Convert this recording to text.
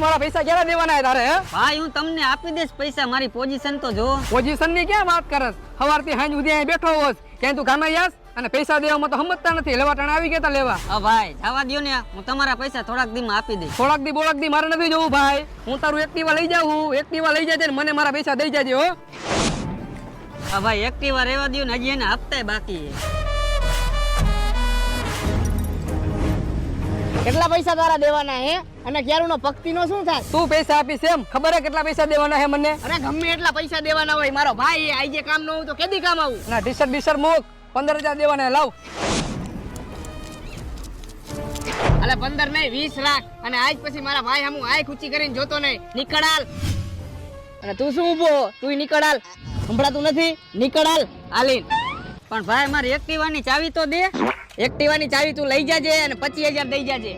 મારા પૈસા ક્યારે દેવાના તારે? હે ભાઈ હું તમને આપી દઈશ પૈસા, મારી પોઝિશન તો જો. પોઝિશન ની ક્યાં વાત કરસ? સવારથી સાંજ સુધી અહીં બેઠો હોસ, ક્યાંય તું કામે જાસ અને પૈસા દેવામાં તો સમજતા નથી. લેવા ટાણે આવી ગયા લેવા. હા ભાઈ જવા દ્યો ને, હું તમારા પૈસા થોડાક દીમાં આપી દઈશ. થોડાક દી મારે નથી જવું ભાઈ. હું તારું એક્ટિવા લઈ જાઉં, એક્ટિવા લઈ જાય ને મને મારા પૈસા દઈ જાજે હો. હા ભાઈ એક્ટિવા રહેવા દ્યો ને, હજી એને હપ્તાય બાકી છે. કેટલા પૈસા તારા દેવાના હે? અને ક્યારુનો પક્તિનો શું થાય? તું પૈસા આપીશ એમ? ખબર હે કેટલા પૈસા દેવાના હે મને? અરે ગમે એટલા પૈસા દેવાના હોય, મારો ભાઈ આજે કામ ન હોય તો કેદી કામ આવું? ના ટીશર્ટ મૂક, 15,000 દેવાના લાવ. અલે 15 નહીં 20 લાખ. અને આજ પછી મારા ભાઈ હમું આંખ ઊંચી કરીને જોતો નહીં. નીકળ હાલ. અને તું શું ઊભો? તું નીકળ હાલ. સંભળાતું નથી? નીકળ હાલ. હાલીન. પણ ભાઈ મારી એક્ટિવાની ચાવી તો દે. એક્ટિવાની ચાવી તું લઈ જાજે અને 25,000 દઈ જાજે.